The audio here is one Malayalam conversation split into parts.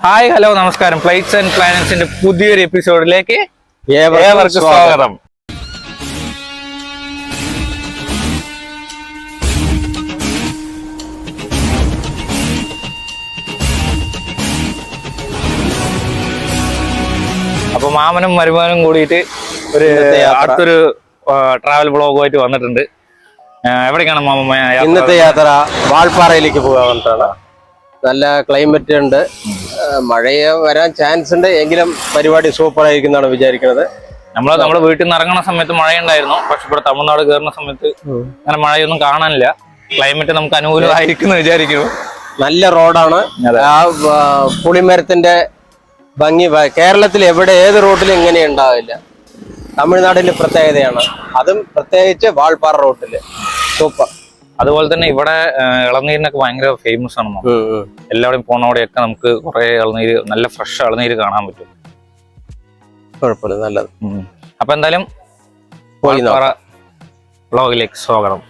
ഹായ് ഹലോ നമസ്കാരം. ഫ്ലൈറ്റ്സ് ആൻഡ് പ്ലാനറ്റ്സിന്റെ പുതിയൊരു എപ്പിസോഡിലേക്ക് ഏവർക്കും സ്വാഗതം. അപ്പൊ മാമനും മരുമാനും കൂടിയിട്ട് അടുത്തൊരു ട്രാവൽ ബ്ലോഗുമായിട്ട് വന്നിട്ടുണ്ട്. എവിടേക്കാണ് മാമ ഇന്നത്തെ യാത്ര? വാൾപ്പാറയിലേക്ക് പോകാൻ. നല്ല ക്ലൈമറ്റ് ഉണ്ട്, മഴയെ വരാൻ ചാൻസ് ഉണ്ട്, എങ്കിലും പരിപാടി സൂപ്പർ ആയിരിക്കും എന്നാണ് വിചാരിക്കുന്നത്. നമ്മള് വീട്ടിൽ നിന്ന് ഇറങ്ങുന്ന സമയത്ത് മഴയുണ്ടായിരുന്നു, പക്ഷെ ഇവിടെ തമിഴ്നാട് കയറുന്ന സമയത്ത് അങ്ങനെ മഴയൊന്നും കാണാനില്ല. ക്ലൈമറ്റ് നമുക്ക് അനുകൂലമായിരിക്കും എന്ന് വിചാരിക്കുന്നു. നല്ല റോഡാണ്. ആ പുളിമരത്തിന്റെ ഭംഗി കേരളത്തിൽ എവിടെ ഏത് റോഡിലും ഇങ്ങനെ ഉണ്ടാവില്ല. തമിഴ്നാടിന്റെ പ്രത്യേകതയാണ്, അതും പ്രത്യേകിച്ച് വാൾപ്പാറ റോഡില് സൂപ്പർ. അതുപോലെ തന്നെ ഇവിടെ ഇളനീരിനൊക്കെ ഭയങ്കര ഫേമസ് ആണ്. എല്ലാവരുടെയും പോണവിടെയൊക്കെ നമുക്ക് കുറെ ഇളനീര്, നല്ല ഫ്രഷ് ഇളനീര് കാണാൻ പറ്റും. കുഴപ്പമില്ല, നല്ലത്. അപ്പൊ എന്തായാലും വാൾപ്പാറ വ്ലോഗിലേക്ക് സ്വാഗതം.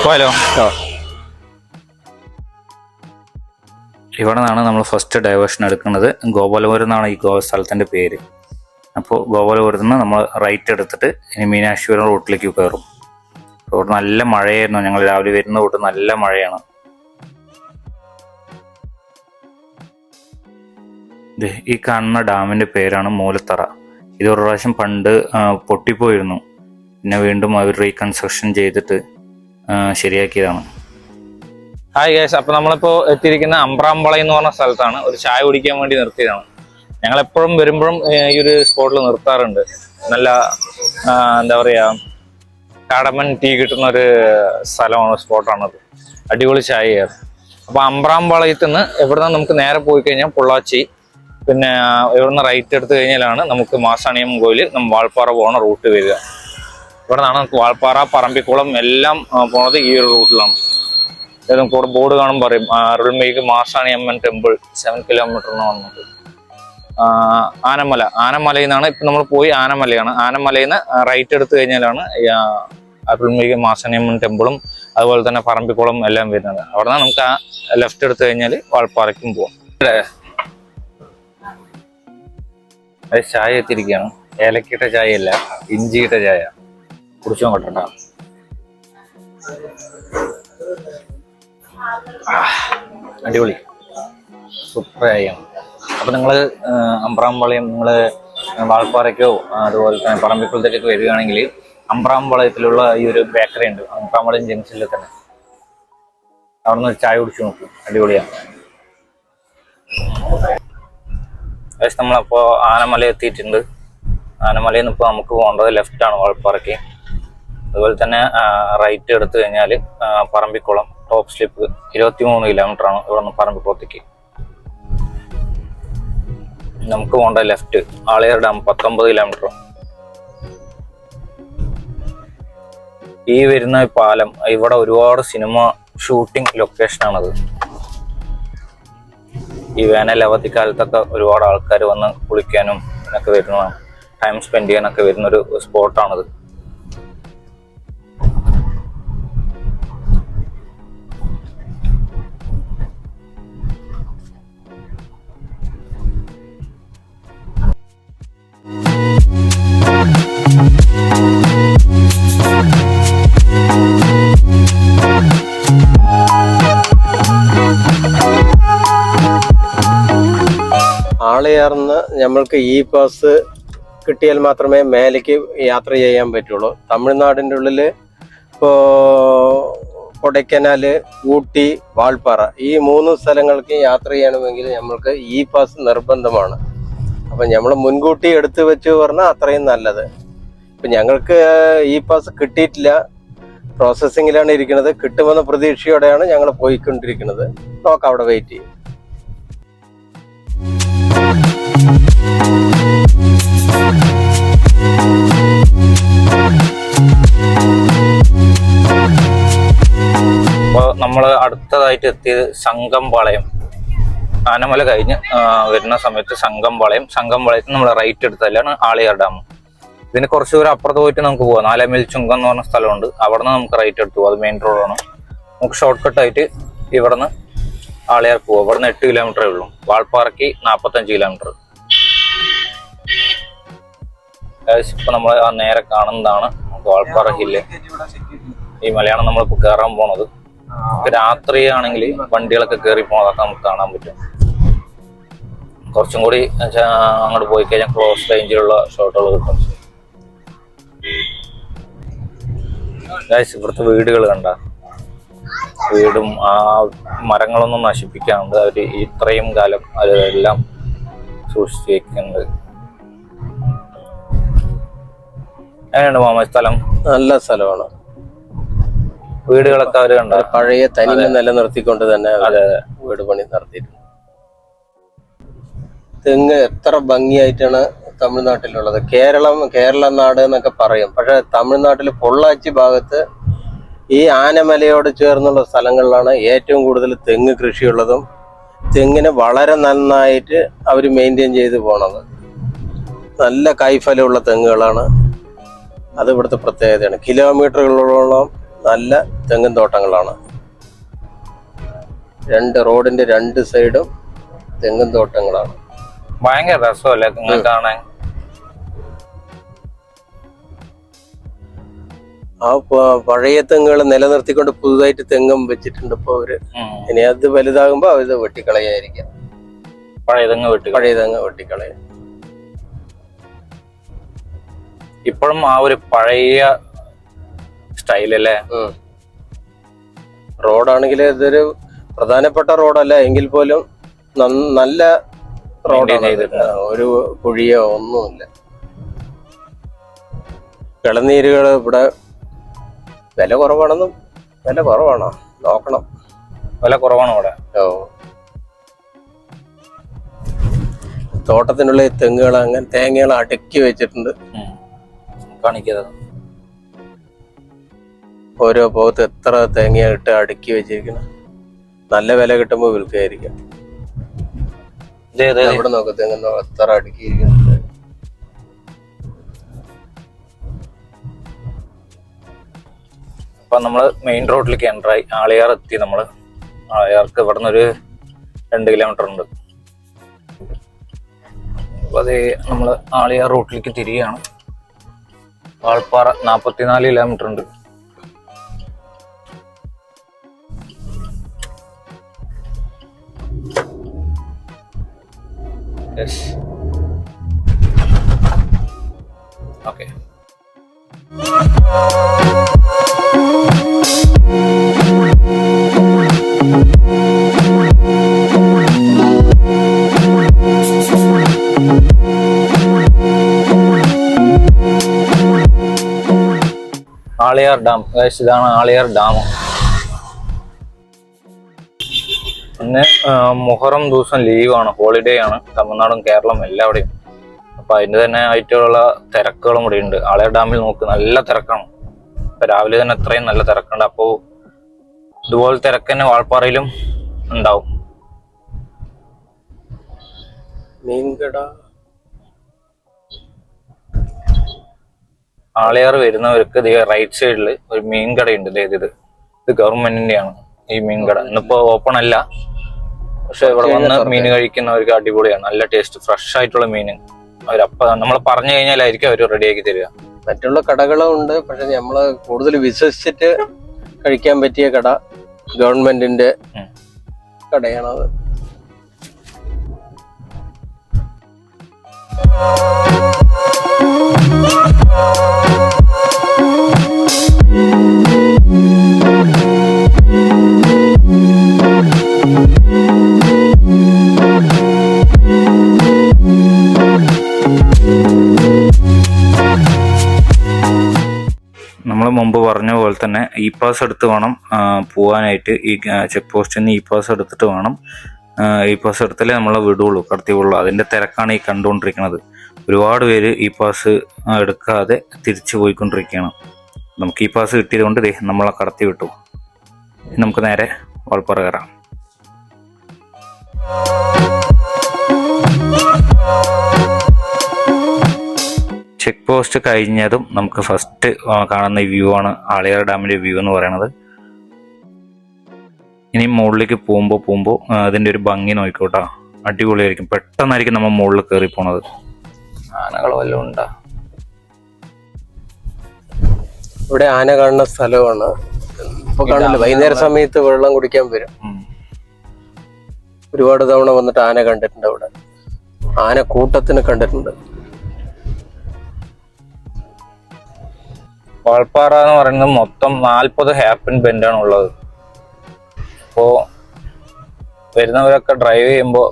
പോയാലോ? ഇവിടെ നിന്നാണ് നമ്മൾ ഫസ്റ്റ് ഡൈവേർഷൻ എടുക്കുന്നത്. ഗോപാലപുരം എന്നാണ് ഈ സ്ഥലത്തിന്റെ പേര്. അപ്പോൾ ഗോപാലപുരത്ത് നിന്ന് നമ്മൾ റൈറ്റ് എടുത്തിട്ട് ഇനി മീനാക്ഷിപുരം റൂട്ടിലേക്ക് കയറും. റോഡ് നല്ല മഴയായിരുന്നു, ഞങ്ങൾ രാവിലെ വരുന്ന തൊട്ട് നല്ല മഴയാണ്. ഈ കാണുന്ന ഡാമിന്റെ പേരാണ് മൂലത്തറ. ഇത് ഒരു പ്രാവശ്യം പണ്ട് പൊട്ടിപ്പോയിരുന്നു, പിന്നെ വീണ്ടും അവർ റീകൺസ്ട്രക്ഷൻ ചെയ്തിട്ട് ശരിയാക്കിയതാണ്. ഹായ് ഗൈസ്, അപ്പൊ നമ്മളിപ്പോ എത്തിയിരിക്കുന്ന അമ്പ്രാമ്പള എന്ന് പറഞ്ഞ സ്ഥലത്താണ്. ഒരു ചായ കുടിക്കാൻ വേണ്ടി നിർത്തിയതാണ്. ഞങ്ങൾ എപ്പോഴും വരുമ്പോഴും ഈ ഒരു സ്പോട്ടിൽ നിർത്താറുണ്ട്. നല്ല എന്താ പറയാ, കാടമൻ ടീ കിട്ടുന്ന ഒരു സ്ഥലമാണ്, സ്പോട്ടാണത്. അടിപൊളി ചായയാണ്. അപ്പൊ അമ്പ്രാമ്പളയത്തിൽ നിന്ന് ഇവിടുന്ന് നമുക്ക് നേരെ പോയി കഴിഞ്ഞാൽ പൊള്ളാച്ചി, പിന്നെ ഇവിടുന്ന് റൈറ്റ് എടുത്തു കഴിഞ്ഞാലാണ് നമുക്ക് മാസാണിയം കോയിൽ വാൾപ്പാറ പോകുന്ന റൂട്ട് വരിക. ഇവിടെ നിന്നാണ് നമുക്ക് വാൾപ്പാറ, പറമ്പിക്കുളം എല്ലാം പോണത് ഈ ഒരു റൂട്ടിലാണ്. ഏതും കൂടെ ബോർഡ് കാണും പറയും അരുൾമേക്ക് മാസാണിയമ്മൻ ടെമ്പിൾ 7 കിലോമീറ്റർ എന്ന് പറഞ്ഞത്. ആനമലയിൽ നിന്നാണ് ഇപ്പൊ നമ്മൾ പോയി. ആനമലയിൽ നിന്ന് റൈറ്റ് എടുത്തു കഴിഞ്ഞാലാണ് അരുൾമേക്ക് മാസാണിയമ്മൻ ടെമ്പിളും അതുപോലെ തന്നെ പറമ്പിക്കുളം എല്ലാം വരുന്നത്. അവിടെ നിന്ന് നമുക്ക് ആ ലെഫ്റ്റ് എടുത്തു കഴിഞ്ഞാൽ വാൾപ്പാറയ്ക്കും പോവാം. ചായ എത്തിയിരിക്കുകയാണ്. ഏലക്കിട്ട ചായയല്ല, ഇഞ്ചിയിട്ട ചായ. കുടിച്ചോ കേട്ടോ. അടിപൊളി സൂപ്പർ ചായയാണ്. അപ്പൊ നിങ്ങള് അമ്പ്രാമ്പളയം, നിങ്ങള് വാൾപ്പാറയ്ക്കോ അതുപോലെ തന്നെ പറമ്പിക്കുളത്തേക്കൊക്കെ വരികയാണെങ്കിൽ അമ്പ്രാമ്പളയത്തിലുള്ള ഈ ഒരു ബേക്കറി ഉണ്ട്, അമ്പ്രാമ്പളയം ജംഗ്ഷനിൽ തന്നെ. അവിടെ നിന്ന് ചായ കുടിച്ചു നോക്കും, അടിപൊളിയാണ്. നമ്മളപ്പോ ആനമല എത്തിയിട്ടുണ്ട്. ആനമലയിൽ നിന്ന് ഇപ്പോൾ നമുക്ക് പോകേണ്ടത് ലെഫ്റ്റ് ആണ് വാൾപ്പാറയ്ക്ക്. അതുപോലെ തന്നെ റൈറ്റ് എടുത്തു കഴിഞ്ഞാൽ പറമ്പിക്കുളം ടോപ്പ് സ്ലിപ്പ് 23 കിലോമീറ്റർ ആണ് ഇവിടെ നിന്ന് പറമ്പിക്കുളത്തേക്ക്. നമുക്ക് പോകേണ്ട ലെഫ്റ്റ് ആളിയാർ ഡാം 19 കിലോമീറ്റർ. ഈ വരുന്ന പാലം ഇവിടെ ഒരുപാട് സിനിമ ഷൂട്ടിംഗ് ലൊക്കേഷനാണത്. ഈ വേനൽ അവധിക്കാലത്തൊക്കെ ഒരുപാട് ആൾക്കാർ വന്ന് കുളിക്കാനും ഒക്കെ വരുന്നതാണ്, ടൈം സ്പെൻഡ് ചെയ്യാനൊക്കെ വരുന്നൊരു സ്പോട്ടാണിത്. ആളിയാർന്ന് നമ്മൾക്ക് ഈ പാസ് കിട്ടിയാൽ മാത്രമേ മേലേക്ക് യാത്ര ചെയ്യാൻ പറ്റുള്ളൂ. തമിഴ്നാടിൻ്റെ ഉള്ളിൽ ഇപ്പോൾ കൊടൈക്കനാൽ, ഊട്ടി, വാൾപ്പാറ ഈ 3 സ്ഥലങ്ങൾക്ക് യാത്ര ചെയ്യണമെങ്കിൽ നമ്മൾക്ക് ഈ പാസ് നിർബന്ധമാണ്. അപ്പം നമ്മൾ മുൻകൂട്ടി എടുത്തു വെച്ച് പറഞ്ഞാൽ അത്രയും നല്ലത്. ഇപ്പം ഞങ്ങൾക്ക് ഈ പാസ് കിട്ടിയിട്ടില്ല, പ്രോസസ്സിങ്ങിലാണ് ഇരിക്കുന്നത്. കിട്ടുമെന്ന പ്രതീക്ഷയോടെയാണ് ഞങ്ങൾ പോയിക്കൊണ്ടിരിക്കുന്നത്. നോക്കാം, അവിടെ വെയിറ്റ് ചെയ്യും. അപ്പോൾ നമ്മൾ അടുത്തതായിട്ട് എത്തിയത് സംഘംപാളയം. ആനമല കഴിഞ്ഞ് വരുന്ന സമയത്ത് സംഘംപാളയത്തിൽ നമ്മൾ റൈറ്റ് എടുത്താലാണ് ആളിയാർ ഡാം. ഇതിന് കുറച്ച് ദൂരം അപ്പുറത്ത് പോയിട്ട് നമുക്ക് പോകാം. 4 മൈൽ ചുങ്കം എന്ന് പറഞ്ഞ സ്ഥലമുണ്ട്, അവിടെ നിന്ന് നമുക്ക് റൈറ്റ് എടുത്തു പോകാം. അത് മെയിൻ റോഡാണ്. നമുക്ക് ഷോർട്ട് കട്ടായിട്ട് ഇവിടെ നിന്ന് ആളിയാർ പോവുക. ഇവിടുന്ന് 8 കിലോമീറ്ററേ ഉള്ളൂ. വാൾപ്പാറയ്ക്ക് 45 കിലോമീറ്റർ. ഇപ്പൊ നമ്മൾ ആ നേരെ കാണുന്നതാണ് വാൾപ്പാറ ഹില്ല്. ഈ മലയാണ് നമ്മളിപ്പോ കയറാൻ പോണത്. രാത്രി ആണെങ്കിൽ വണ്ടികളൊക്കെ കയറി പോണതൊക്കെ നമുക്ക് കാണാൻ പറ്റും. കുറച്ചും കൂടി അങ്ങോട്ട് പോയി കഴിഞ്ഞാൽ ക്ലോസ് റേഞ്ചിലുള്ള ഷോട്ടുകൾ കിട്ടും. ഇവിടുത്തെ വീടുകൾ കണ്ട, വീടും ആ മരങ്ങളൊന്നും നശിപ്പിക്കാണ്ട് അവര് ഇത്രയും കാലം അതെല്ലാം സൂക്ഷിച്ചു വെക്കുന്നുണ്ട്. എങ്ങനെയുണ്ട് മാമ സ്ഥലം? നല്ല സ്ഥലമാണ്. വീടുകളൊക്കെ അവര് കണ്ട പഴയ തനിമ നിലനിർത്തിക്കൊണ്ട് തന്നെ വീട് പണി നടത്തിയിട്ടുണ്ട്. തെങ്ങ് എത്ര ഭംഗിയായിട്ടാണ് തമിഴ്നാട്ടിലുള്ളത്. കേരള നാട് എന്നൊക്കെ പറയും. പക്ഷെ തമിഴ്നാട്ടിൽ പൊള്ളാച്ചി ഭാഗത്ത് ഈ ആനമലയോട് ചേർന്നുള്ള സ്ഥലങ്ങളിലാണ് ഏറ്റവും കൂടുതൽ തെങ്ങ് കൃഷിയുള്ളതും തെങ്ങിന് വളരെ നന്നായിട്ട് അവർ മെയിൻറ്റെയിൻ ചെയ്ത് പോണത്. നല്ല കായ്ഫലമുള്ള തെങ്ങുകളാണ്. അത് ഇവിടുത്തെ പ്രത്യേകതയാണ്. കിലോമീറ്ററുകളോളം നല്ല തെങ്ങിൻ തോട്ടങ്ങളാണ്. റോഡിന്റെ 2 സൈഡും തെങ്ങിൻ തോട്ടങ്ങളാണ്. ഭയങ്കര രസമല്ലേ കാണാൻ? ആ പഴയ തെങ്ങുകൾ നിലനിർത്തിക്കൊണ്ട് പുതുതായിട്ട് തെങ്ങും വെച്ചിട്ടുണ്ട് ഇപ്പൊ അവര്. ഇനി അത് വലുതാകുമ്പോ അത് വെട്ടിക്കളയായിരിക്കാം. പഴയ തെങ്ങ് വെട്ടിക്കളയാം. ഇപ്പോഴും ആ ഒരു പഴയ സ്റ്റൈലല്ലേ? റോഡാണെങ്കിൽ ഇതൊരു പ്രധാനപ്പെട്ട റോഡല്ല എങ്കിൽ പോലും നല്ല റോഡാണ്. ഒരു കുഴിയോ ഒന്നുമില്ല. ഇളനീരുകൾ ഇവിടെ വില കുറവാണോ? നോക്കണം. വില കുറവാണ് ഇവിടെ. തോട്ടത്തിനുള്ള തെങ്ങുകൾ അങ്ങനെ തേങ്ങകൾ അടുക്കി വെച്ചിട്ടുണ്ട്. കാണിക്കുന്നത് ഓരോ പോകത്ത് എത്ര തേങ്ങ ഇട്ട് അടുക്കി വെച്ചിരിക്കണം. നല്ല വില കിട്ടുമ്പോ വിൽക്കായിരിക്കും. ഇവിടെ നോക്ക് തെങ്ങ് എത്ര അടുക്കിയിരിക്കുന്നു. അപ്പൊ നമ്മള് മെയിൻ റോഡിലേക്ക് എൻ്ററായി. ആളിയാർ എത്തി. നമ്മള് ആളിയാർക്ക് ഇവിടെ നിന്നൊരു 2 കിലോമീറ്റർ ഉണ്ട്. അപ്പൊ അതേ നമ്മള് ആളിയാർ റൂട്ടിലേക്ക് തിരികെയാണ്. വാൾപ്പാറ 44 കിലോമീറ്റർ ഉണ്ട്. ഓക്കെ. ആളിയാർ ഡാം. ഇതാണ് ആളിയാർ ഡാം. ഇന്ന് മുഹറം ദിവസം ലീവാണ്, ഹോളിഡേ ആണ്. തമിഴ്നാടും കേരളം എല്ലാവിടെയും. അപ്പൊ അതിന്റെ തന്നെ ആയിട്ടുള്ള തിരക്കുകളും ഇവിടെ ഉണ്ട്. ആളിയാർ ഡാമിൽ നോക്ക്, നല്ല തിരക്കാണ്. ഇപ്പൊ രാവിലെ തന്നെ അത്രയും നല്ല തിരക്കുണ്ട്. അപ്പോ ഇതുപോലെ തിരക്ക് തന്നെ വാൾപ്പാറയിലും ഉണ്ടാവും. ആളിയാർ വരുന്നവർക്ക് റൈറ്റ് സൈഡിൽ ഒരു മീൻ കടയുണ്ട്. ഇത് ഗവൺമെന്റിന്റെയാണ് ഈ മീൻ കട. ഇന്നിപ്പോ ഓപ്പൺ അല്ല, പക്ഷെ ഇവിടെ വന്ന് മീൻ കഴിക്കുന്നവർക്ക് അടിപൊളിയാണ്. നല്ല ടേസ്റ്റ്, ഫ്രഷ് ആയിട്ടുള്ള മീൻ അവരപ്പ നമ്മൾ പറഞ്ഞു കഴിഞ്ഞാലായിരിക്കും അവർ റെഡിയാക്കി തരിക. മറ്റുള്ള കടകളും ഉണ്ട്, പക്ഷെ നമ്മള് കൂടുതൽ വിശ്വസിച്ചിട്ട് കഴിക്കാൻ പറ്റിയ കട ഗവൺമെന്റിന്റെ കടയാണത്. നമ്മൾ മുമ്പ് പറഞ്ഞ പോലെ തന്നെ ഇ പാസ് എടുത്ത് വേണം പോകാനായിട്ട്. ഈ ചെക്ക് പോസ്റ്റിൽ നിന്ന് ഇ പാസ് എടുത്തിട്ട് വേണം. ഇ പാസ് എടുത്താലേ നമ്മളെ വിടുള്ളൂ, കടത്തി വിടുള്ളൂ. അതിൻ്റെ തിരക്കാണ് ഈ കണ്ടുകൊണ്ടിരിക്കുന്നത്. ഒരുപാട് പേര് ഇ പാസ് എടുക്കാതെ തിരിച്ചു പോയിക്കൊണ്ടിരിക്കുകയാണ്. നമുക്ക് ഇ പാസ് കിട്ടിയത് കൊണ്ട് നമ്മളെ കടത്തി വിട്ടു. നമുക്ക് നേരെ വാൾപ്പാറ കയറാം. ചെക്ക് പോസ്റ്റ് കഴിഞ്ഞതും നമുക്ക് ഫസ്റ്റ് കാണുന്ന വ്യൂ ആണ് ആളിയാർ ഡാമിന്റെ വ്യൂ എന്ന് പറയുന്നത്. ഇനി മുകളിലേക്ക് പോകുമ്പോൾ അതിൻ്റെ ഒരു ഭംഗി നോക്കിക്കോട്ടാ, അടിപൊളിയായിരിക്കും. പെട്ടെന്നായിരിക്കും നമ്മൾ മുകളിൽ കയറി പോണത്. ആനകൾ വല്ലതും ഉണ്ടാ? ഇവിടെ ആന കാണുന്ന സ്ഥലമാണ്. ഇപ്പൊ കാണില്ല, വൈകുന്നേര സമയത്ത് വെള്ളം കുടിക്കാൻ വരും. ഒരുപാട് തവണ വന്നിട്ട് ആന കണ്ടിട്ടുണ്ട്. അവിടെ ആന കൂട്ടത്തിന് കണ്ടിട്ടുണ്ട്. വാൾപ്പാറ എന്ന് പറയുന്നത് മൊത്തം 40 ഹാപ്പിൻ ബെൻഡാണ് ഉള്ളത്. അപ്പോ വരുന്നവരൊക്കെ ഡ്രൈവ് ചെയ്യുമ്പോൾ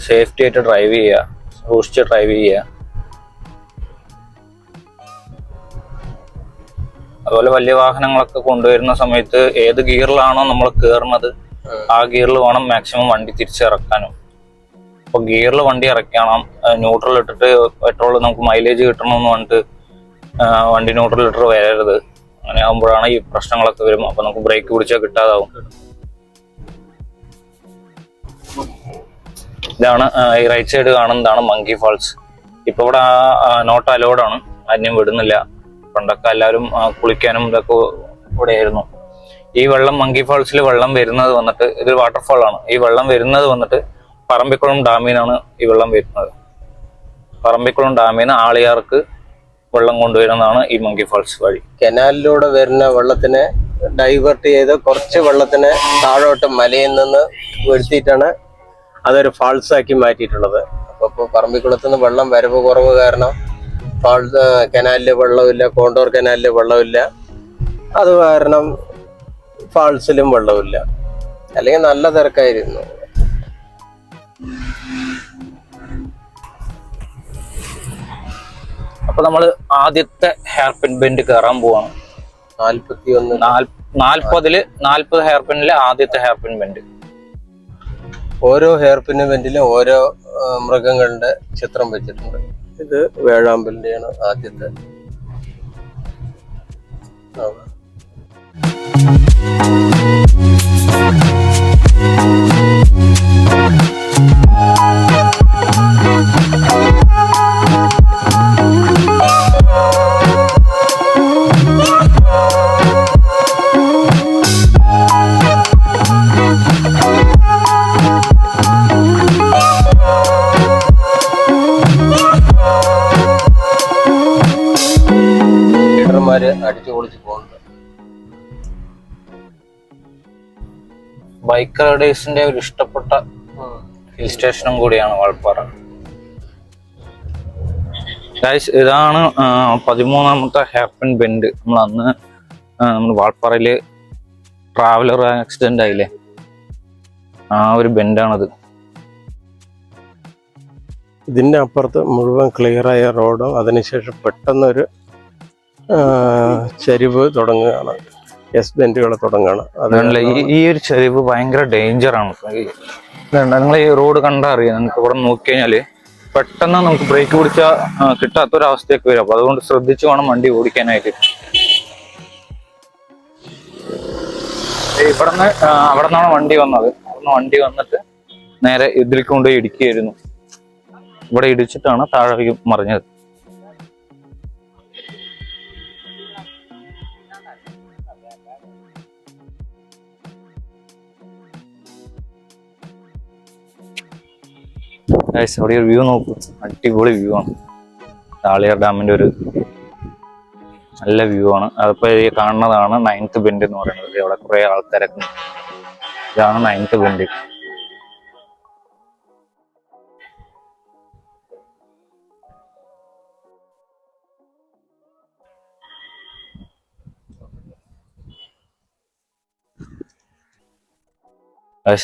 സേഫ്റ്റി ആയിട്ട് ഡ്രൈവ് ചെയ്യുക, സൂക്ഷിച്ച് ഡ്രൈവ് ചെയ്യുക. അതുപോലെ വലിയ വാഹനങ്ങളൊക്കെ കൊണ്ടുവരുന്ന സമയത്ത് ഏത് ഗിയറിലാണോ നമ്മൾ കയറുന്നത് ആ ഗിയറിൽ വേണം മാക്സിമം വണ്ടി തിരിച്ചിറക്കാനും. അപ്പോൾ ഗിയറിൽ വണ്ടി ഇറക്കണം. ന്യൂട്രൽ ഇട്ടിട്ട് പെട്രോൾ നമുക്ക് മൈലേജ് കിട്ടണമെന്ന് പറഞ്ഞിട്ട് വണ്ടി ന്യൂട്രൽ ഇട്ടർ വരരുത്. അങ്ങനെ ആകുമ്പോഴാണ് ഈ പ്രശ്നങ്ങളൊക്കെ വരും. അപ്പൊ നമുക്ക് ബ്രേക്ക് പിടിച്ചാൽ കിട്ടാതാവും. ഇതാണ് ഈ റൈറ്റ് സൈഡ് കാണുന്നതാണ് മങ്കി ഫാൾസ്. ഇപ്പൊ ഇവിടെ നോട്ട് അലൗഡ് ആണ്, അന്യം വിടുന്നില്ല. പണ്ടൊക്കെ എല്ലാവരും കുളിക്കാനും ഇതൊക്കെ ഇവിടെയായിരുന്നു. ഈ വെള്ളം മങ്കി ഫാൾസിൽ വെള്ളം വരുന്നത് വന്നിട്ട് ഇതൊരു വാട്ടർഫാൾ ആണ്. ഈ വെള്ളം വരുന്നത് വന്നിട്ട് പറമ്പിക്കുളം ഡാമിൽ നിന്നാണ് ഈ വെള്ളം വരുന്നത്. പറമ്പിക്കുളം ഡാമിൽ നിന്ന് ആളിയാർക്ക് വെള്ളം കൊണ്ടുവരുന്നതാണ് ഈ മങ്കി ഫാൾസ് വഴി. കനാലിലൂടെ വരുന്ന വെള്ളത്തിനെ ഡൈവേർട്ട് ചെയ്ത് കുറച്ച് വെള്ളത്തിനെ താഴോട്ട് മലയിൽ നിന്ന് വരുത്തിയിട്ടാണ് അതൊരു ഫാൾസ് ആക്കി മാറ്റിയിട്ടുള്ളത്. അപ്പൊ ഇപ്പോൾ പറമ്പിക്കുളത്ത് നിന്ന് വെള്ളം വരവ് കുറവ് കാരണം കനാലില് വെള്ളമില്ല, കോണ്ടോർ കനാലില് വെള്ളമില്ല. അത് കാരണം ഫാൾസിലും വെള്ളമില്ല. അല്ലെങ്കിൽ നല്ല തിരക്കായിരുന്നു. അപ്പൊ നമ്മള് ആദ്യത്തെ ഹെയർപിൻ ബെൻഡ് കയറാൻ പോവാണ്. 40 ഹെയർപിന്നിലെ ആദ്യത്തെ ഹെയർപിൻ ബെൻഡ്. ഓരോ ഹെയർപിൻ ബെൻഡിലും ഓരോ മൃഗങ്ങളുടെ ചിത്രം വെച്ചിട്ടുണ്ട്. ഇത് വേഴാമ്പലിന്റെയാണ് ആദ്യത്തെ. അടിച്ചു പൊളിച്ച് പോകുന്നുണ്ട്. ബൈക്ക് റൈഡേഴ്സിന്റെ ഒരു ഇഷ്ടപ്പെട്ട ഹിൽ സ്റ്റേഷനും കൂടിയാണ് വാൾപ്പാറ. ഇതാണ് 13ാമത്തെ ഹെയർപിൻ ബെൻഡ്. നമ്മൾ അന്ന് നമ്മൾ വാൾപ്പാറയില് ട്രാവലർ ആക്സിഡന്റ് ആയില്ലേ, ആ ഒരു ബെൻഡാണത്. ഇതിന്റെ അപ്പുറത്ത് മുഴുവൻ ക്ലിയറായ റോഡും അതിനുശേഷം പെട്ടെന്നൊരു ചരിവ് തുടങ്ങുകയാണ്. ബെൻഡുകൾ തുടങ്ങുകയാണ്. അതുകൊണ്ടല്ല ഈ ഒരു ചരിവ് ഭയങ്കര ഡേഞ്ചറാണ്. നിങ്ങൾ ഈ റോഡ് കണ്ടാൽ അറിയാം. നിങ്ങൾക്ക് ഇവിടെ നോക്കി കഴിഞ്ഞാല് പെട്ടെന്ന് നമുക്ക് ബ്രേക്ക് പിടിച്ചാൽ കിട്ടാത്തൊരവസ്ഥയൊക്കെ വരും. അപ്പൊ അതുകൊണ്ട് ശ്രദ്ധിച്ചു വേണം വണ്ടി ഓടിക്കാനായിട്ട്. അവിടെ നിന്നാണ് വണ്ടി വന്നത്. അവിടുന്ന് വണ്ടി വന്നിട്ട് നേരെ ഇതിലേക്ക് കൊണ്ടുപോയി ഇടിക്കുകയായിരുന്നു. ഇവിടെ ഇടിച്ചിട്ടാണ് താഴേക്ക് മറിഞ്ഞത്. അവിടെ ഒരു വ്യൂ നോക്കൂ, അടിപൊളി വ്യൂ ആണ്. ആളിയാർ ഡാമിന്റെ ഒരു നല്ല വ്യൂ ആണ്. അതിപ്പോ ഈ കാണുന്നതാണ് 9th ബെൻഡ് എന്ന് പറയുന്നത്. അവിടെ കുറെ ആൾക്കാരൊക്കെ. ഇതാണ് 9th ബെൻഡ്.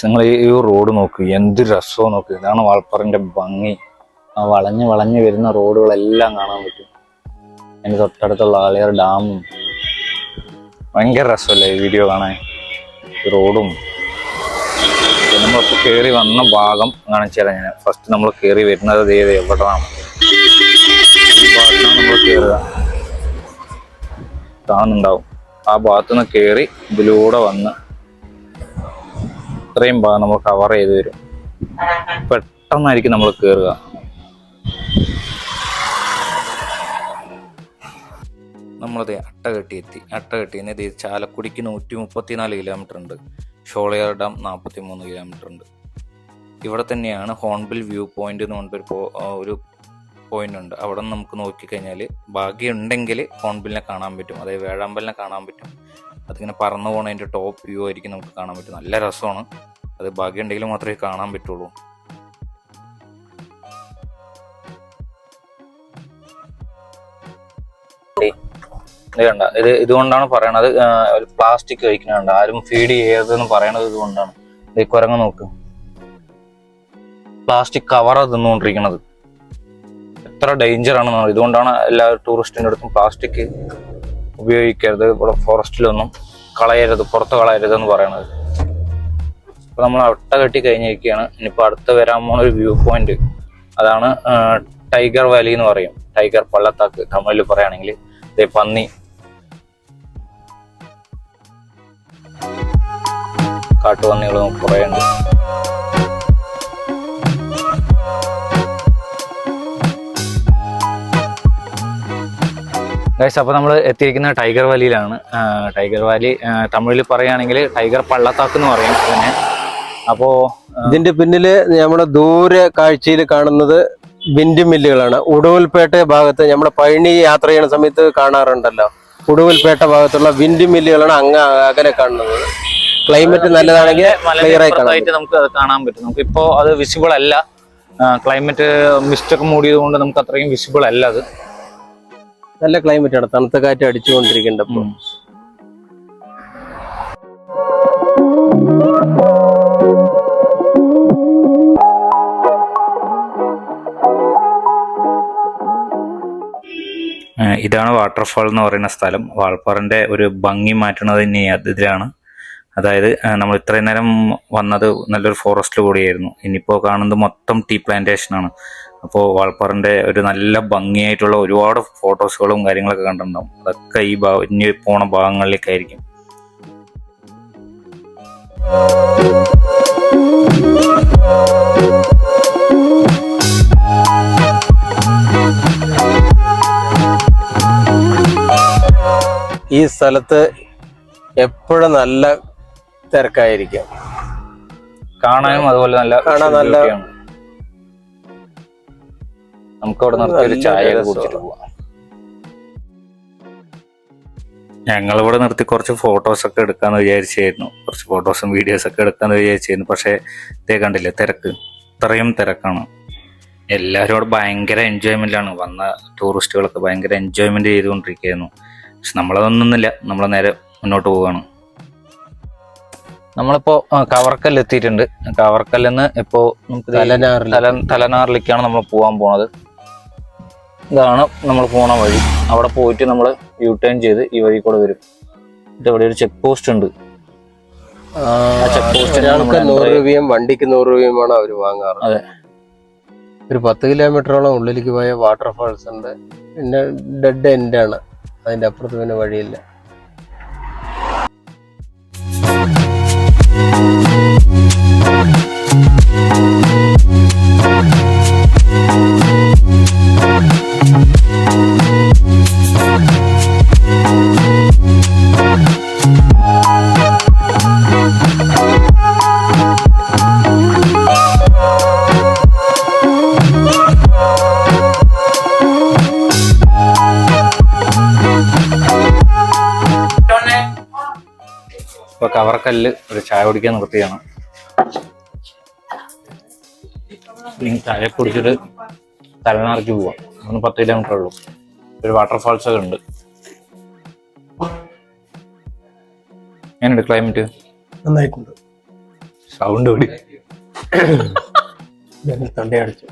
നിങ്ങൾ ഈ റോഡ് നോക്ക്, എന്ത് രസമോ നോക്ക്. ഇതാണ് വാൾപ്പാറന്റെ ഭംഗി. ആ വളഞ്ഞ് വളഞ്ഞ് വരുന്ന റോഡുകളെല്ലാം കാണാൻ പറ്റും. അതിന് തൊട്ടടുത്തുള്ള ആളിയാർ ഡാമും. ഭയങ്കര രസമല്ലേ ഈ വീഡിയോ കാണാൻ. റോഡും നമ്മളിപ്പോൾ കയറി വന്ന ഭാഗം കാണിച്ചു തരാം ഞാൻ. ഫസ്റ്റ് നമ്മൾ കയറി വരുന്നത് എവിടെയാണ്? ഈ ഭാഗത്താണ് നമ്മൾ കയറുക. കാണുന്നുണ്ടാവും. ആ ഭാഗത്തുനിന്ന് കയറി ഇതിലൂടെ വന്ന് ഇത്രയും ഭാഗം നമ്മൾ കവർ ചെയ്ത് വരും. പെട്ടെന്നായിരിക്കും നമ്മൾ കയറുക. നമ്മളത് അട്ടകെട്ടി എത്തി. അട്ടകെട്ടിന്ന് ഇത് ചാലക്കുടിക്ക് 134 കിലോമീറ്റർ ഉണ്ട്. ഷോളയാർ ഡാം 43 കിലോമീറ്റർ ഉണ്ട്. ഇവിടെ തന്നെയാണ് ഹോൺബിൽ വ്യൂ പോയിന്റ് എന്ന് പറഞ്ഞിട്ടൊരു ഒരു പോയിന്റ് ഉണ്ട്. അവിടെ നിന്ന് നമുക്ക് നോക്കിക്കഴിഞ്ഞാൽ ഭാഗ്യം ഉണ്ടെങ്കിൽ ഹോൺബിലിനെ കാണാൻ പറ്റും, അതായത് വേഴാമ്പലിനെ കാണാൻ പറ്റും. അതിങ്ങനെ പറന്നു പോകണതിൻ്റെ ടോപ്പ് വ്യൂ ആയിരിക്കും നമുക്ക് കാണാൻ പറ്റും. നല്ല രസമാണ്. അത് ഭാഗ്യം ഉണ്ടെങ്കിൽ മാത്രമേ കാണാൻ പറ്റുള്ളൂ. ഇത് കണ്ട, ഇതുകൊണ്ടാണ് പറയണത് പ്ലാസ്റ്റിക് കഴിക്കുന്നുണ്ട്, ആരും ഫീഡ് ചെയ്യരുതെന്ന് പറയണത് ഇതുകൊണ്ടാണ്. ഈ കുരങ്ങ് നോക്ക്, പ്ലാസ്റ്റിക് കവറാ തിന്നുകൊണ്ടിരിക്കണത്. എത്ര ഡേഞ്ചർ ആണെന്ന്. ഇതുകൊണ്ടാണ് എല്ലാ ടൂറിസ്റ്റിൻ്റെ അടുത്തും പ്ലാസ്റ്റിക് ഉപയോഗിക്കരുത്, ഇവിടെ ഫോറസ്റ്റിലൊന്നും കളയരുത്, പുറത്ത് കളയരുതെന്ന് പറയണത്. അപ്പോൾ നമ്മൾ അട്ട കെട്ടി കഴിഞ്ഞിരിക്കുകയാണ്. ഇനിയിപ്പോൾ അടുത്ത് വരാൻ പോണ ഒരു വ്യൂ പോയിന്റ്, അതാണ് ടൈഗർ വാലി എന്ന് പറയും. ടൈഗർ പള്ളത്താക്ക് തമിഴിൽ പറയുകയാണെങ്കിൽ. പന്നി, കാട്ടുപന്നികൾ കുറേ ഉണ്ട്. ഗൈസ്, അപ്പോൾ നമ്മൾ എത്തിയിരിക്കുന്ന ടൈഗർ വാലിയിലാണ്. ടൈഗർ വാലി തമിഴിൽ പറയുകയാണെങ്കിൽ ടൈഗർ പള്ളത്താക്ക് എന്ന് പറയും പിന്നെ. അപ്പോൾ ഇതിന്റെ പിന്നില് നമ്മുടെ ദൂരെ കാഴ്ചയിൽ കാണുന്നത് വിൻഡ് മില്ലുകളാണ്. ഉടുവൽപേട്ട ഭാഗത്ത് നമ്മുടെ പഴനി യാത്ര ചെയ്യുന്ന സമയത്ത് കാണാറുണ്ടല്ലോ, ഉടുവൽപേട്ട ഭാഗത്തുള്ള വിൻഡ് മില്ലുകളാണ് അങ്ങ് അകലെ കാണുന്നത്. ക്ലൈമറ്റ് നല്ലതാണെങ്കിൽ ക്ലിയർ ആയിട്ട് നമുക്ക് അത് കാണാൻ പറ്റും. നമുക്കിപ്പോ അത് വിസിബിൾ അല്ല, ക്ലൈമറ്റ് മിസ്റ്റൊക്കെ മൂടിയത് കൊണ്ട് നമുക്ക് അത്രയും വിസിബിൾ അല്ല. അത് നല്ല ക്ലൈമറ്റ് ആണ്, തണുത്ത കാറ്റ് അടിച്ചുകൊണ്ടിരിക്കേണ്ടപ്പോൾ. ഇതാണ് വാട്ടർഫാൾ എന്ന് പറയുന്ന സ്ഥലം. വാൾപ്പാറിന്റെ ഒരു ഭംഗി മാറ്റുന്നത് തന്നെ ഇതിലാണ്. അതായത് നമ്മൾ ഇത്രയും നേരം വന്നത് നല്ലൊരു ഫോറസ്റ്റിൽ കൂടിയായിരുന്നു. ഇനിയിപ്പോൾ കാണുന്നത് മൊത്തം ടീ പ്ലാന്റേഷൻ ആണ്. അപ്പോൾ വാൾപ്പാറിന്റെ ഒരു നല്ല ഭംഗിയായിട്ടുള്ള ഒരുപാട് ഫോട്ടോസുകളും കാര്യങ്ങളൊക്കെ കണ്ടിട്ടുണ്ടാവും. അതൊക്കെ ഈ ഇനി പോണ ഭാഗങ്ങളിലേക്കായിരിക്കും. ഈ സ്ഥലത്ത് എപ്പോഴും നല്ല തിരക്കായിരിക്കും. കാണാനും അതുപോലെ നല്ല നമുക്ക് അവിടെ നിർത്തി ഒരു ചായ കുടിച്ചിട്ട് പോവാം. ഞങ്ങളിവിടെ നിർത്തി കുറച്ച് ഫോട്ടോസ് ഒക്കെ എടുക്കാന്ന് വിചാരിച്ചായിരുന്നു, കുറച്ച് ഫോട്ടോസും വീഡിയോസ് ഒക്കെ എടുക്കാന്ന് വിചാരിച്ചായിരുന്നു. പക്ഷെ ഇതേ കണ്ടില്ലേ, തിരക്ക്, ഇത്രയും തിരക്കാണ്. എല്ലാവരും അവിടെ ഭയങ്കര എൻജോയ്മെന്റിലാണ്. വന്ന ടൂറിസ്റ്റുകളൊക്കെ ഭയങ്കര എൻജോയ്മെന്റ് ചെയ്തുകൊണ്ടിരിക്കുകയായിരുന്നു. പക്ഷെ നമ്മളതൊന്നുമില്ല, നമ്മൾ നേരെ മുന്നോട്ട് പോവുകയാണ്. നമ്മളിപ്പോ കവർക്കല്ല് എത്തിയിട്ടുണ്ട്. കവർക്കല്ലെന്ന് ഇപ്പോ നമുക്ക് തലനാറിലേക്കാണ് നമ്മൾ പോകാൻ പോണത്. ഇതാണ് നമ്മൾ പോണ വഴി. അവിടെ പോയിട്ട് നമ്മൾ യു ടേൺ ചെയ്ത് ഈ വഴി കൂടെ വരും. ഇവിടെ ഒരു ചെക്ക് പോസ്റ്റ് ഉണ്ട്. ഒരാൾക്ക് 100 രൂപയും വണ്ടിക്ക് 100 രൂപയുമാണ് അവർ വാങ്ങാറ്. അതെ. ഒരു 10 കിലോമീറ്ററോളം ഉള്ളിലേക്ക് പോയ വാട്ടർഫാൾസ് ഉണ്ട്. പിന്നെ ഡെഡ് എൻഡ് ആണ്, അതിന്റെ അപ്പുറത്ത് പിന്നെ വഴിയില്ല. ഇപ്പൊ കവർക്കല്ല് ഒരു ചായ കുടിക്കാൻ നിർത്തിയാണ്. ചായ കുടിച്ചിട്ട് തലനാറിക്ക് പോവാം. 10 കിലോമീറ്റർ ഉള്ളൂ. ഒരു വാട്ടർഫാൾസ് ഒക്കെ ഉണ്ട്. എങ്ങനെയുണ്ട് ക്ലൈമറ്റ്? നന്നായിട്ടുണ്ട്. സൗണ്ട് കൂടി തൊണ്ടയടിച്ചു.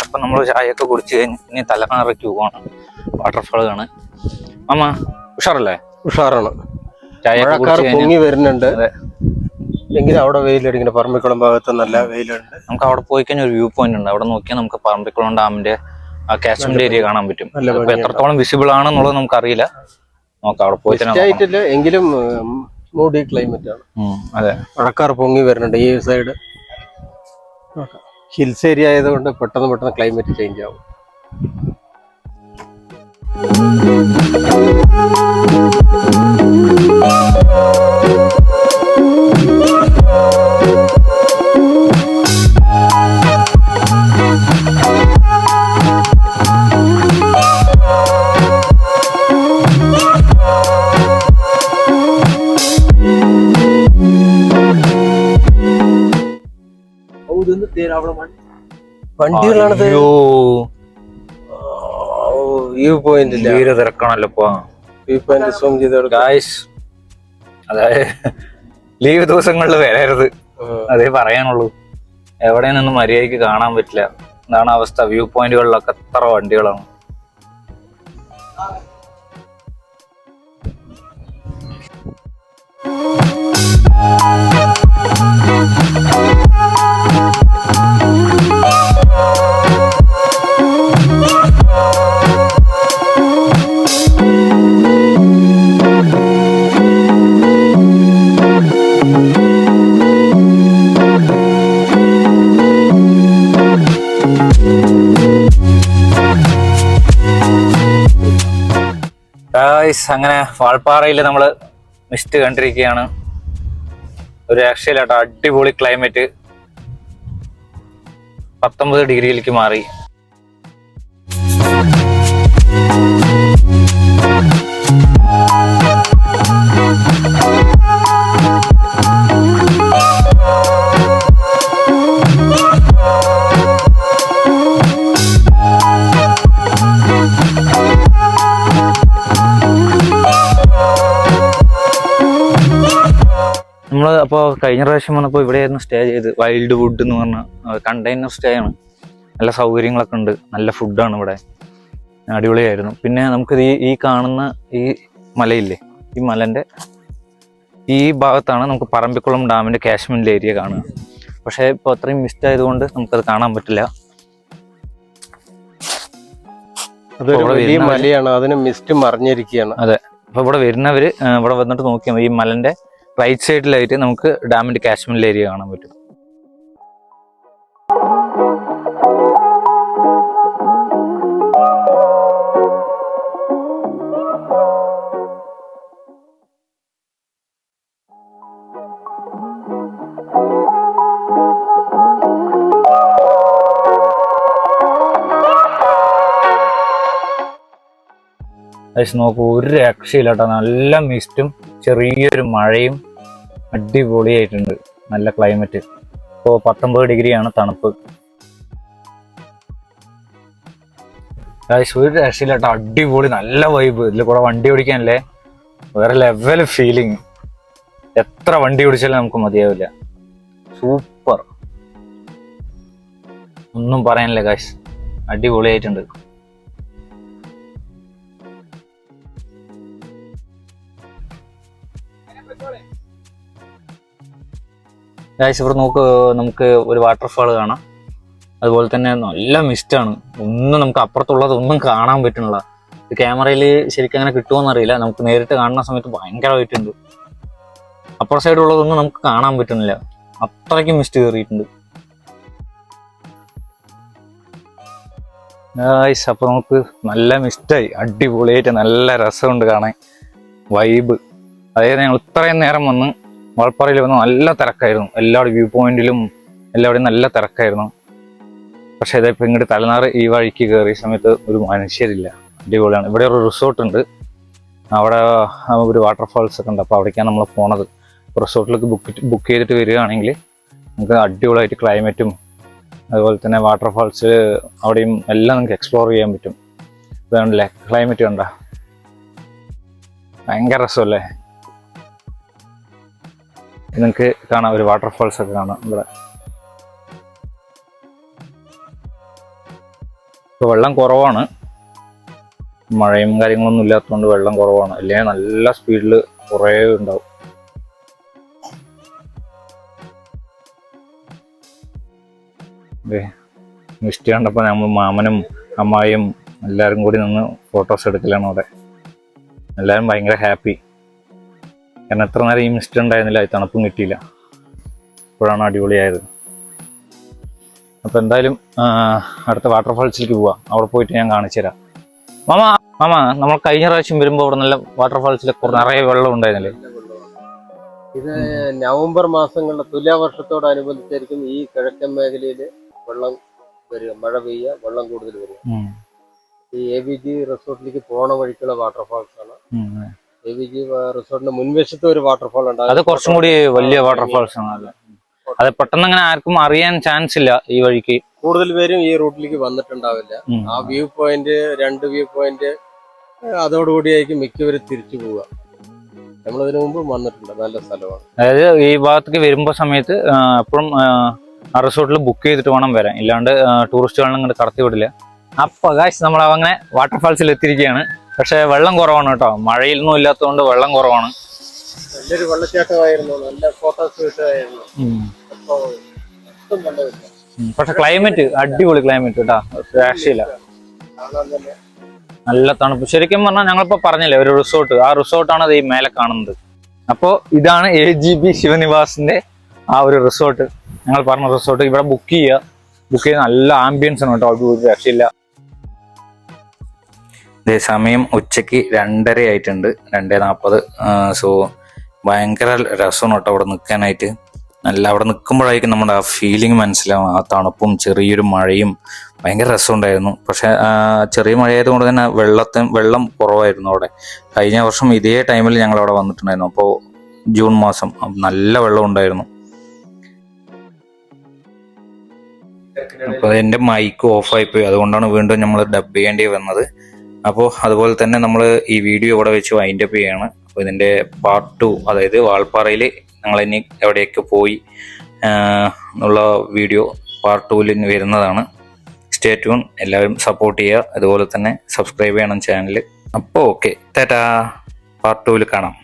അപ്പൊ നമ്മൾ ചായയൊക്കെ കുടിച്ച് കഴിഞ്ഞ് ഇനി തലനാറിക്ക് പോവാണ്. വാട്ടർഫാൾ കാണാൻ. അമ്മ ഉഷാറല്ലേ? ഉഷാറാണ്. മഴക്കാർ പൊങ്ങി വരുന്നുണ്ട്. എങ്കിലും അവിടെ വെയിലടിക്കുന്ന പറമ്പിക്കുളം ഭാഗത്ത് നല്ല വെയിലുണ്ട്. നമുക്ക് അവിടെ പോയി കഴിഞ്ഞാൽ ഒരു വ്യൂ പോയിന്റ് ഉണ്ട്. അവിടെ നോക്കിയാൽ നമുക്ക് പറമ്പിക്കുളം ഡാമിന്റെ ആ കാച്ച്മെന്റ് ഏരിയ കാണാൻ പറ്റും. എത്രത്തോളം വിസിബിൾ ആണെന്നുള്ളത് നമുക്ക് അറിയില്ല. നോക്കാം, അവിടെ പോയിട്ട്. എങ്കിലും മൂടി ക്ലൈമറ്റ് ആണ്. അതെ, മഴക്കാർ പൊങ്ങി വരുന്നുണ്ട്. ഈ സൈഡ് ഹിൽസ് ഏരിയ ആയതുകൊണ്ട് പെട്ടെന്ന് ക്ലൈമറ്റ് ചേഞ്ച് ആവും. വണ്ടികളാണത്. വ്യൂ പോയിന്റ് തിരക്കാണല്ലോ വ്യൂ പോയിന്റ് സൂം ചെയ്ത് ഗായ്സ്. അതായത് ലീവ് ദിവസങ്ങളിൽ വരരുത്, അതേ പറയാനുള്ളൂ. എവിടെ നിന്നും മര്യാദയ്ക്ക് കാണാൻ പറ്റില്ല. ഇതാണ് അവസ്ഥ. വ്യൂ പോയിന്റുകളിലൊക്കെ എത്ര വണ്ടികളാണ്. അങ്ങനെ വാൾപ്പാറയിൽ നമ്മള് മിസ്റ്റ് കണ്ടിരിക്കുകയാണ്. ഒരു രക്ഷയില്ലാട്ടോ, അടിപൊളി ക്ലൈമറ്റ്. 19 ഡിഗ്രിയിലേക്ക് മാറി. നമ്മൾ അപ്പോൾ കഴിഞ്ഞ പ്രാവശ്യം വന്നപ്പോൾ ഇവിടെയായിരുന്നു സ്റ്റേ ചെയ്ത്. വൈൽഡ് വുഡ് എന്ന് പറഞ്ഞ കണ്ടെയ്നർ സ്റ്റേ ആണ്. നല്ല സൗകര്യങ്ങളൊക്കെ ഉണ്ട്, നല്ല ഫുഡാണ് ഇവിടെ, അടിപൊളിയായിരുന്നു. പിന്നെ നമുക്കിത് ഈ കാണുന്ന ഈ മലയില്ലേ, ഈ മലൻ്റെ ഈ ഭാഗത്താണ് നമുക്ക് പറമ്പിക്കുളം ഡാമിൻ്റെ കാശ്മീരിലെ ഏരിയ കാണുക. പക്ഷേ ഇപ്പോൾ അത്രയും മിസ്റ്റ് ആയതുകൊണ്ട് നമുക്കത് കാണാൻ പറ്റില്ല. അതൊരു വലിയ മലയാണ്, അതിന് മിസ്റ്റ് മറിഞ്ഞിരിക്കുകയാണ്. അതെ. അപ്പോൾ ഇവിടെ വരുന്നവർ ഇവിടെ വന്നിട്ട് നോക്കിയാൽ മതി. ഈ മലൻ്റെ റൈറ്റ് സൈഡിലായിട്ട് നമുക്ക് ഡാമിന്റെ കാശ്മീരിലെ ഏരിയ കാണാൻ പറ്റും. നോക്കൂ, ഒരു രക്ഷയില്ല കേട്ടോ. നല്ല മിസ്റ്റും ചെറിയൊരു മഴയും, അടിപൊളിയായിട്ടുണ്ട്. നല്ല ക്ലൈമറ്റ്. ഇപ്പോൾ 19 ഡിഗ്രിയാണ് തണുപ്പ്. ഒരു രക്ഷയില്ല കേട്ടോ, അടിപൊളി, നല്ല വൈബ്. ഇതിൽ കൂടെ വണ്ടി ഓടിക്കാനല്ലേ വേറെ ലെവൽ ഫീലിംഗ്. എത്ര വണ്ടി ഓടിച്ചാലും നമുക്ക് മതിയാവില്ല. സൂപ്പർ, ഒന്നും പറയാനില്ല ഗായ്സ്, അടിപൊളിയായിട്ടുണ്ട്. ഗായ്സ് ഇവിടെ നോക്ക്, നമുക്ക് ഒരു വാട്ടർഫാൾ കാണാം. അതുപോലെ തന്നെ നല്ല മിസ്റ്റാണ്. ഒന്നും നമുക്ക് അപ്പുറത്തുള്ളതൊന്നും കാണാൻ പറ്റുന്നില്ല. ക്യാമറയിൽ ശരിക്കും അങ്ങനെ കിട്ടുമോയെന്നറിയില്ല. നമുക്ക് നേരിട്ട് കാണുന്ന സമയത്ത് ഭയങ്കരമായിട്ടുണ്ട്. അപ്പുറ സൈഡുള്ളതൊന്നും നമുക്ക് കാണാൻ പറ്റുന്നില്ല, അത്രയ്ക്കും മിസ്റ്റ് കയറിയിട്ടുണ്ട്. ഗായ്സ് അപ്പോൾ നമുക്ക് നല്ല മിസ്റ്റായി, അടിപൊളിയായിട്ട് നല്ല രസമുണ്ട് കാണാൻ, വൈബ്. അതായത് ഞങ്ങൾ ഇത്രയും നേരം വന്ന് വാൾപ്പാറയിൽ വന്ന് നല്ല തിരക്കായിരുന്നു. എല്ലാവരും വ്യൂ പോയിന്റിലും എല്ലാവരുടെയും നല്ല തിരക്കായിരുന്നു. പക്ഷേ ഇതിപ്പോൾ ഇങ്ങോട്ട് തലനാറ് ഈ വഴിക്ക് കയറിയ സമയത്ത് ഒരു മനുഷ്യരില്ല. അടിപൊളിയാണ്. ഇവിടെ ഒരു റിസോർട്ട് ഉണ്ട്, അവിടെ ഒരു വാട്ടർഫാൾസ് ഒക്കെ ഉണ്ട്. അപ്പോൾ അവിടേക്കാണ് നമ്മൾ പോണത്. റിസോർട്ടിലേക്ക് ബുക്ക് ചെയ്തിട്ട് വരികയാണെങ്കിൽ നമുക്ക് അടിപൊളിയായിട്ട് ക്ലൈമറ്റും അതുപോലെ തന്നെ വാട്ടർഫാൾസ് അവിടെയും എല്ലാം നമുക്ക് എക്സ്പ്ലോർ ചെയ്യാൻ പറ്റും. ഇതാണല്ലേ ക്ലൈമറ്റ് കണ്ട, ഭയങ്കര രസമല്ലേ. നിങ്ങൾക്ക് കാണാം, ഒരു വാട്ടർഫാൾസ് ഒക്കെ കാണാം ഇവിടെ. ഇപ്പോൾ വെള്ളം കുറവാണ്, മഴയും കാര്യങ്ങളൊന്നും ഇല്ലാത്തതുകൊണ്ട് വെള്ളം കുറവാണ്. അല്ലെങ്കിൽ നല്ല സ്പീഡിൽ കുറേ ഉണ്ടാവും. മിസ്റ്റ് കണ്ടപ്പോൾ നമ്മൾ മാമനും അമ്മായിയും എല്ലാവരും കൂടി നിന്ന് ഫോട്ടോസ് എടുക്കലാണ് അവിടെ. എല്ലാവരും ഭയങ്കര ഹാപ്പി. കാരണം എത്ര നേരം ഈ മിസ്റ്റ് ഉണ്ടായിരുന്നില്ല, ഈ തണുപ്പും കിട്ടിയില്ല. ഇപ്പോഴാണ് അടിപൊളിയായത്. അപ്പോൾ എന്തായാലും അടുത്ത വാട്ടർഫാൾസിലേക്ക് പോവാം. അവിടെ പോയിട്ട് ഞാൻ കാണിച്ചു തരാം. മാമ മാമ നമ്മൾ കഴിഞ്ഞ പ്രാവശ്യം വരുമ്പോ അവിടെ നല്ല വാട്ടർഫാൾസിൽ നിറയെ വെള്ളം ഉണ്ടായിരുന്നില്ലേ? ഇത് നവംബർ മാസങ്ങളിലെ തുലാവർഷത്തോടനുബന്ധിച്ചായിരിക്കും ഈ കിഴക്കൻ മേഖലയിൽ വെള്ളം വരിക, മഴ പെയ്യുക, വെള്ളം കൂടുതൽ വരിക. ഈ ABG റിസോർട്ടിലേക്ക് പോണ വഴിക്കുള്ള വാട്ടർഫാൾസ് ആണ്. ABG റിസോർട്ടിന്റെ മുൻവശത്ത് ഒരു വാട്ടർഫാൾ ഉണ്ടാകും. അത് കുറച്ചും കൂടി വലിയ വാട്ടർഫാൾസ് ആണ്. അത് പെട്ടെന്ന് അങ്ങനെ ആർക്കും അറിയാൻ ചാൻസ് ഇല്ല. ഈ വഴിക്ക് കൂടുതൽ പേരും ഈ റൂട്ടിലേക്ക് വന്നിട്ടുണ്ടാവില്ല. ആ വ്യൂ പോയിന്റ്, 2 വ്യൂ പോയിന്റ് അതോടുകൂടിയായിരിക്കും മിക്കവരും തിരിച്ചു പോവുക. നമ്മളിതിനു മുമ്പ് വന്നിട്ടുണ്ട്. നല്ല സ്ഥലമാണ്. അതായത് ഈ ഭാഗത്തേക്ക് വരുമ്പോ സമയത്ത് എപ്പോഴും ആ റിസോർട്ടിൽ ബുക്ക് ചെയ്തിട്ട് വേണം വരാൻ, ഇല്ലാണ്ട് ടൂറിസ്റ്റുകളെ ഇങ്ങോട്ട് കടത്തി വിടില്ല. അപ്പൊ ഗായ്സ് നമ്മൾ അങ്ങനെ വാട്ടർഫാൾസിൽ എത്തിയിരിക്കുകയാണ്. പക്ഷെ വെള്ളം കുറവാണ് കേട്ടോ, മഴയൊന്നും ഇല്ലാത്തതുകൊണ്ട് വെള്ളം കുറവാണ്. നല്ലൊരു വെള്ളച്ചാട്ടമായിരുന്നു, നല്ല ഫോട്ടോസ് കിട്ടുമായിരുന്നു. പക്ഷെ ക്ലൈമറ്റ് അടിപൊളി ക്ലൈമറ്റ് കേട്ടോ, രക്ഷയില്ല, നല്ല തണുപ്പ്. ശരിക്കും പറഞ്ഞാൽ ഞങ്ങളിപ്പോ പറഞ്ഞില്ലേ ഒരു റിസോർട്ട്, ആ റിസോർട്ടാണ് അത് ഈ മേലെ കാണുന്നത്. അപ്പോ ഇതാണ് AGB ശിവനിവാസിന്റെ ആ ഒരു റിസോർട്ട്, ഞങ്ങൾ പറഞ്ഞ റിസോർട്ട്. ഇവിടെ ബുക്ക് ചെയ്ത് നല്ല ആംബിയൻസ് ആണ് കേട്ടോ, ഒരു രക്ഷയില്ല. ഇതേ സമയം ഉച്ചക്ക് 2:30 ആയിട്ടുണ്ട്, 2:40. സോ ഭയങ്കര രസമാണ് കേട്ടോ അവിടെ നിൽക്കാനായിട്ട്. നല്ല അവിടെ നിൽക്കുമ്പോഴായിരിക്കും നമ്മുടെ ആ ഫീലിംഗ് മനസ്സിലാവും. ആ തണുപ്പും ചെറിയൊരു മഴയും ഭയങ്കര രസമുണ്ടായിരുന്നു. പക്ഷെ ചെറിയ മഴയായതുകൊണ്ട് തന്നെ വെള്ളം കുറവായിരുന്നു അവിടെ. കഴിഞ്ഞ വർഷം ഇതേ ടൈമിൽ ഞങ്ങൾ അവിടെ വന്നിട്ടുണ്ടായിരുന്നു. അപ്പോൾ ജൂൺ മാസം നല്ല വെള്ളം ഉണ്ടായിരുന്നു. അപ്പോൾ എൻ്റെ മൈക്ക് ഓഫായിപ്പോയി, അതുകൊണ്ടാണ് വീണ്ടും നമ്മൾ ഡബ് ചെയ്യേണ്ടി വന്നത്. അപ്പോൾ അതുപോലെ തന്നെ നമ്മൾ ഈ വീഡിയോ ഇവിടെ വെച്ച് വൈൻഡ് അപ്പ് ചെയ്യാണ്. അപ്പോൾ ഇതിൻ്റെ പാർട്ട് 2, അതായത് വാൾപ്പാറയിൽ ഞങ്ങളിനി എവിടെയൊക്കെ പോയി എന്നുള്ള വീഡിയോ പാർട്ട് 2 വരുന്നതാണ്. സ്റ്റേ ട്യൂൺ, എല്ലാവരും സപ്പോർട്ട് ചെയ്യുക, അതുപോലെ തന്നെ സബ്സ്ക്രൈബ് ചെയ്യണം ചാനൽ. അപ്പോൾ ഓക്കെ, ടാറ്റാ, പാർട്ട് 2 കാണാം.